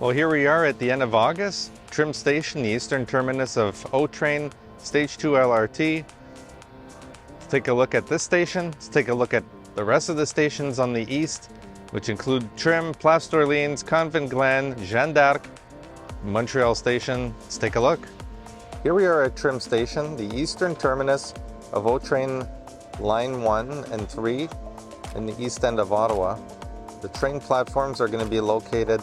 Well, here we are at the end of August, Trim Station, the eastern terminus of O Train, Stage 2 LRT. Let's take a look at this station. Let's take a look at the rest of the stations on the east, which include Trim, Plastorville, Convent, Glen, Xanda, Montreal Station. Let's take a look. Here we are at Trim Station, the eastern terminus of O Train Line 1 and 3 in the east end of Ottawa. The train platforms are going to be located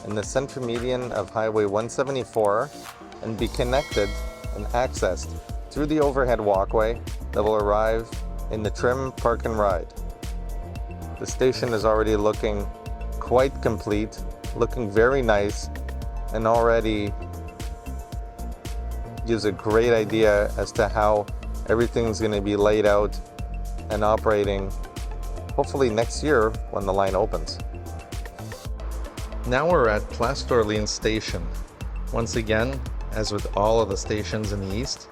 in the center median of Highway 174 and be connected and accessed through the overhead walkway that will arrive in the Trim Park and Ride. The station is already looking quite complete, looking very nice, and already gives a great idea as to how everything's going to be laid out and operating hopefully next year when the line opens. Now we're at Plastorville Station. Once again, as with all of the stations in the east,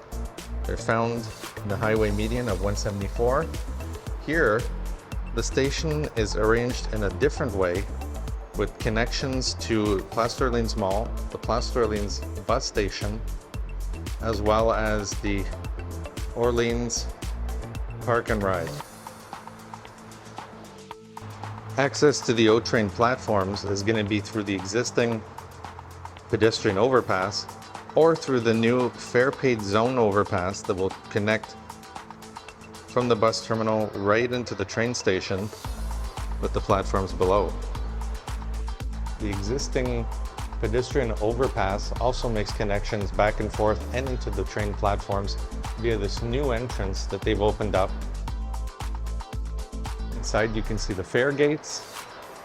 they're found in the highway median of 174. Here, the station is arranged in a different way with connections to Plastorville Mall, the Plastorville bus station, as well as the Orleans Park and Ride. Access to the O Train platforms is going to be through the existing pedestrian overpass or through the new fare paid zone overpass that will connect from the bus terminal right into the train station with the platforms below. The existing pedestrian overpass also makes connections back and forth and into the train platforms via this new entrance that they've opened up. Inside you can see the fare gates.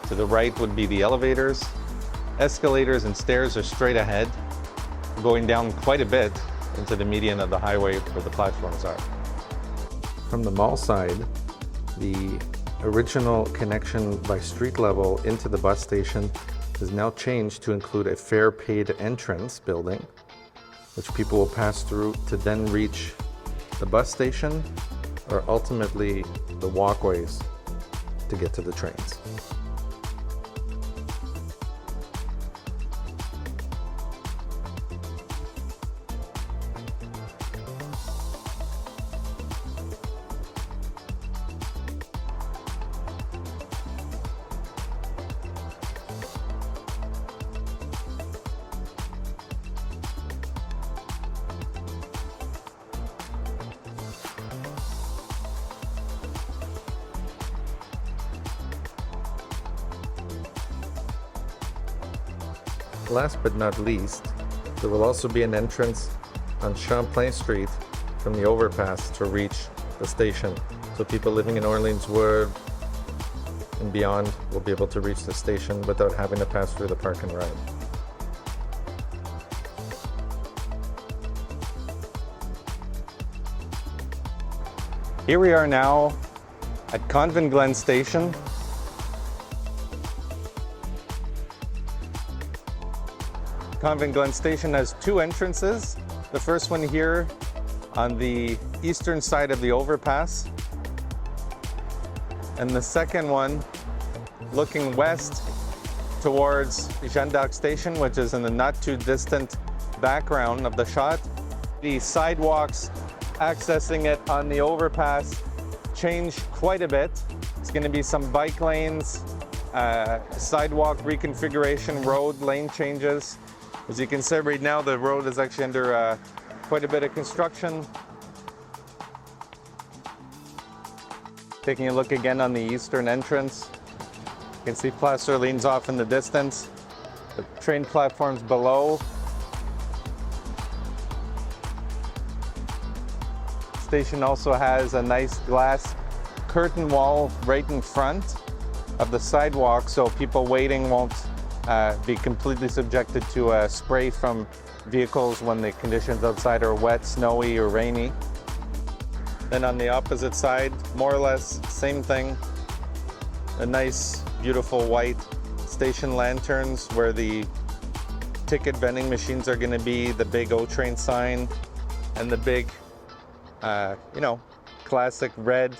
To the right would be the elevators. Escalators and stairs are straight ahead, going down quite a bit into the median of the highway where the platforms are. From the mall side, the original connection by street level into the bus station is now changed to include a fare paid entrance building, which people will pass through to then reach the bus station or ultimately the walkways to get to the trains. Last but not least, there will also be an entrance on Champlain Street from the overpass to reach the station. So people living in Orleans Wood and beyond will be able to reach the station without having to pass through the park and ride. Here we are now at Convent Glen Station. Convent Glen Station has two entrances. The first one here on the eastern side of the overpass, and the second one looking west towards Xanda Station, which is in the not too distant background of the shot. The sidewalks accessing it on the overpass change quite a bit. It's going to be some bike lanes, sidewalk reconfiguration, road lane changes. As you can see right now, the road is actually under quite a bit of construction. Taking a look again on the eastern entrance, you can see Plastorville's off in the distance. The train platforms below. The station also has a nice glass curtain wall right in front of the sidewalk, so people waiting won't be completely subjected to spray from vehicles when the conditions outside are wet, snowy, or rainy. Then on the opposite side, more or less same thing. A nice, beautiful white station lanterns where the ticket vending machines are going to be, the big O Train sign, and the big, classic red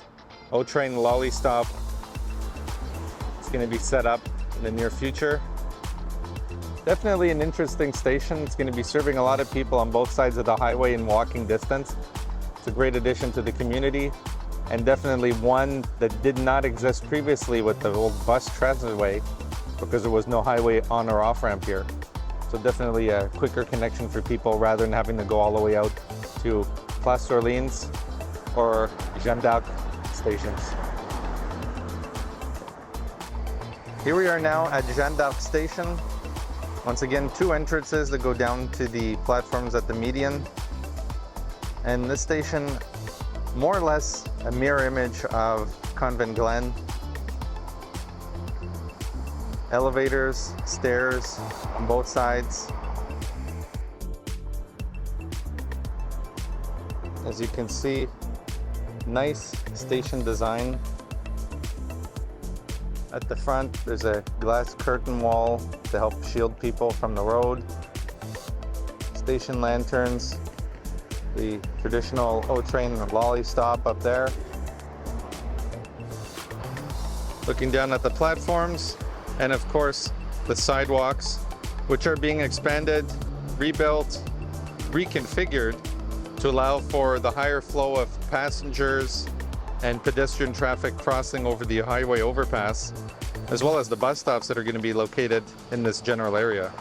O Train lolly stop. It's going to be set up in the near future. Definitely an interesting station. It's going to be serving a lot of people on both sides of the highway in walking distance. It's a great addition to the community, and definitely one that did not exist previously with the old bus transitway because there was no highway on or off ramp here. So definitely a quicker connection for people rather than having to go all the way out to Plastorville or Xanda stations. Here we are now at Xanda Station. Once again, two entrances that go down to the platforms at the median. And this station, more or less a mirror image of Convent Glen. Elevators, stairs on both sides. As you can see, nice station design. At the front, there's a glass curtain wall to help shield people from the road. Station lanterns, the traditional O-train lolly stop up there. Looking down at the platforms, and of course, the sidewalks, which are being expanded, rebuilt, reconfigured to allow for the higher flow of passengers and pedestrian traffic crossing over the highway overpass, as well as the bus stops that are going to be located in this general area.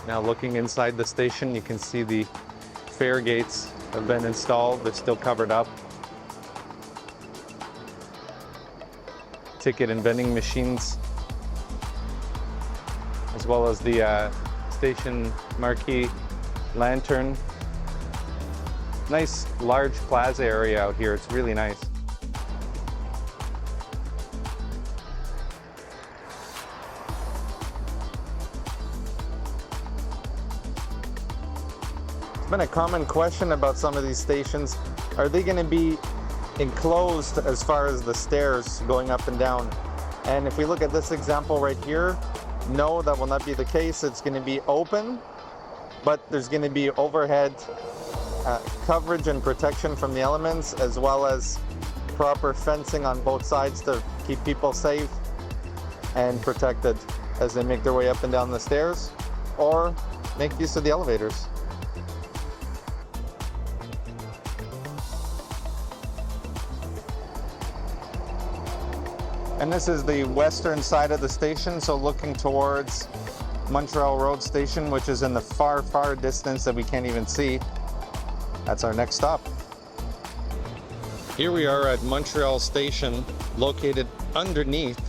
Now looking inside the station, you can see the fare gates have been installed. They're still covered up. Ticket and vending machines, as well as the station marquee lantern. Nice large plaza area out here. It's really nice. It's been a common question about some of these stations. Are they going to be enclosed as far as the stairs going up and down? And if we look at this example right here, no, that will not be the case. It's going to be open, but there's going to be overhead coverage and protection from the elements, as well as proper fencing on both sides to keep people safe and protected as they make their way up and down the stairs or make use of the elevators. And this is the western side of the station, so looking towards Montreal Road Station, which is in the far, far distance that we can't even see. That's our next stop. Here we are at Montreal Station, located underneath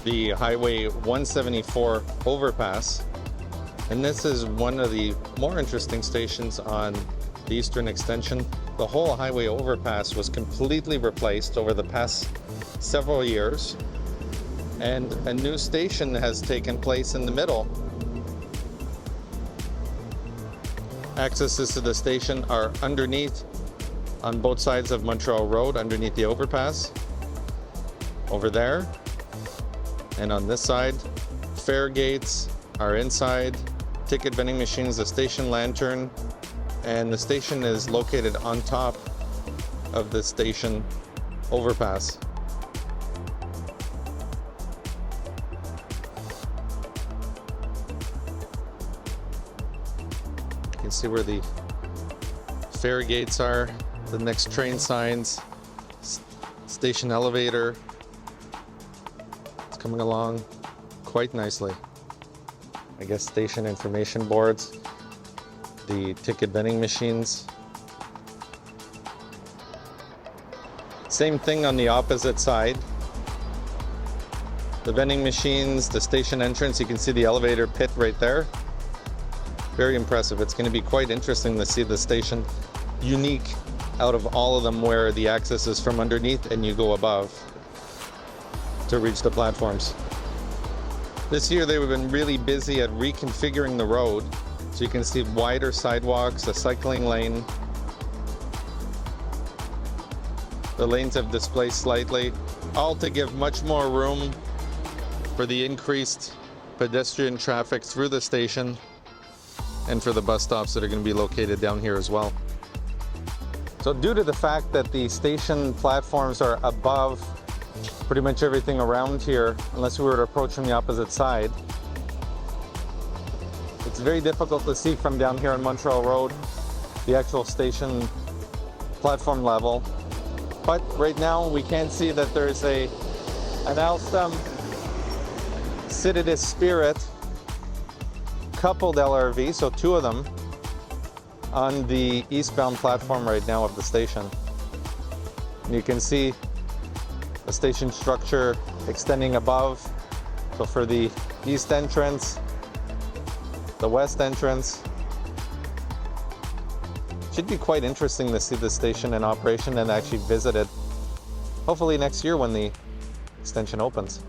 the Highway 174 overpass. And this is one of the more interesting stations on the eastern extension. The whole highway overpass was completely replaced over the past several years, and a new station has taken place in the middle. Accesses to the station are underneath on both sides of Montreal Road, underneath the overpass, over there, and on this side. Fare gates are inside, ticket vending machines, the station lantern, and the station is located on top of the station overpass. You can see where the fare gates are, the next train signs, station elevator. It's coming along quite nicely. I guess station information boards, the ticket vending machines. Same thing on the opposite side. The vending machines, the station entrance, you can see the elevator pit right there. Very impressive. It's going to be quite interesting to see the station unique out of all of them, where the access is from underneath and you go above to reach the platforms. This year they've been really busy at reconfiguring the road, so you can see wider sidewalks, a cycling lane. The lanes have displaced slightly, all to give much more room for the increased pedestrian traffic through the station and for the bus stops that are going to be located down here as well. So due to the fact that the station platforms are above pretty much everything around here, unless we were to approach from the opposite side. It's very difficult to see from down here on Montreal Road, the actual station platform level. But right now we can see that there's an Alstom Citadis Spirit coupled LRV, so two of them, on the eastbound platform right now of the station. And you can see the station structure extending above. So for the east entrance, the west entrance. Should be quite interesting to see the station in operation and actually visit it, hopefully next year when the extension opens.